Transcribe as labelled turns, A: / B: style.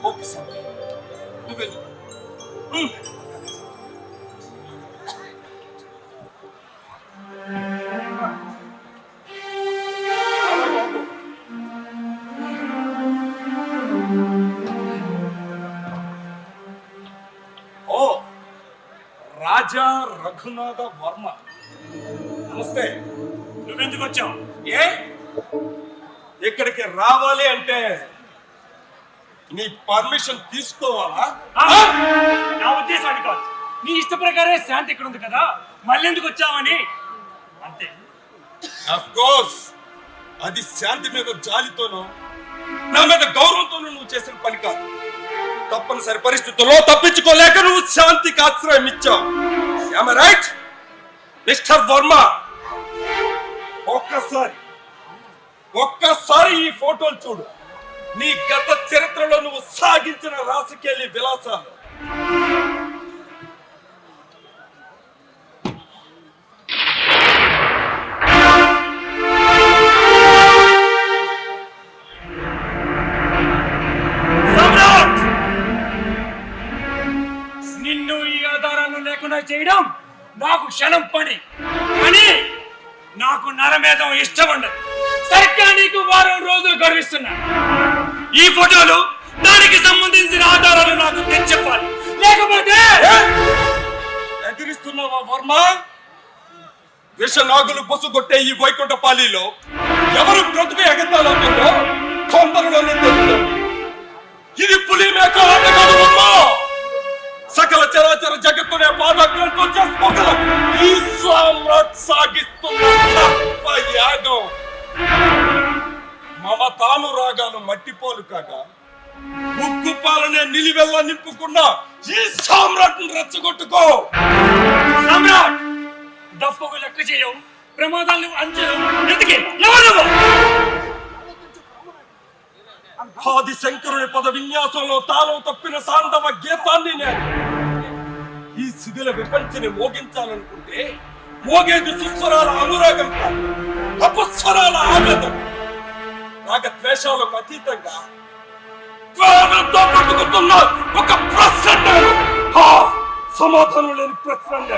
A: Okay sir, నువ్వు వెళ్ళు. ఓ రాజా రఘునాథ వర్మ, నమస్తే.
B: నువ్వెందుకు వచ్చావు?
A: ఏ ఇక్కడికి రావాలి అంటే నీ పర్మిషన్ తీసుకోవాలా?
B: నా ఉద్దేశాన్ని కాదు, నీ ఇష్ట ప్రకారే శాంతి ఇక్కడ ఉంది కదా, మళ్ళీ ఎందుకు వచ్చావని అంతే.
A: ఆఫ్ కోర్స్ అది శాంతి మీద జాలితోనో నా మీద గౌరవంతోనూ నువ్వు చేసిన పని కాదు. తప్పనిసరి పరిస్థితుల్లో తప్పించుకోలేక నువ్వు శాంతికి ఆశ్రయం ఇచ్చావు. Am I right? Mister Varma, ఒక్కసారి ఈ ఫోటోలు చూడు. నీ గత చరిత్రలో నువ్వు సాగించిన రాజకీయ విలాసాలు.
B: నిన్ను ఈ ఆధారాలు లేకుండా చేయడం నాకు క్షణం పని, కానీ నాకు నరమేధం ఇష్టం ఉండదు. సరిగ్గా నీకు వారం రోజులు గర్విస్తున్నా. ఈ ఫోటోలు దానికి సంబంధించిన ఆధారాలు నాకు తెచ్చివ్వాలి, లేకపోతే.
A: ఎదిరిస్తున్నావా వర్మ? విషనాగులు పొసుగొట్టే ఈ వైకుంఠపాలిలో ఎవరు బ్రతుకు ఎగతాళంటుందో కొందరులోనే తెలుసు. ఇది పులి మేక ఆట కాదు వర్మ. సకల చరాచర జగత్తునే పాదాగ్రంతో చేసుకోగల ఈ సామ్రాట్ సాగిస్తున్న యాగం. మమతానురాగాలు మట్టిపోలు కాగా ఉక్కు పాలనే నిలివెల్ల నింపుకున్న ఈ సామ్రాట్ రెచ్చగొట్టుకో.
B: సామ్రాట్ డబ్బుకు లెక్క చేయవు, ప్రమాదాలను అంచడం ఎందుకే?
A: ఆది శంకరుని పద విన్యాసంలో తాను తప్పిన సాండవ గీతాన్ని నేను ఈ శిథిల విపంచిని మోగించాలనుకుంటే మోగేది సుస్వరాల అనురాగం కాదు, అపస్వరాల ఆవేదన. రాగద్వేషాలకు అతీతంగా ప్రాణంతో పట్టుకుతున్న ఒక ప్రశ్న, సమాధానం లేని ప్రశ్న.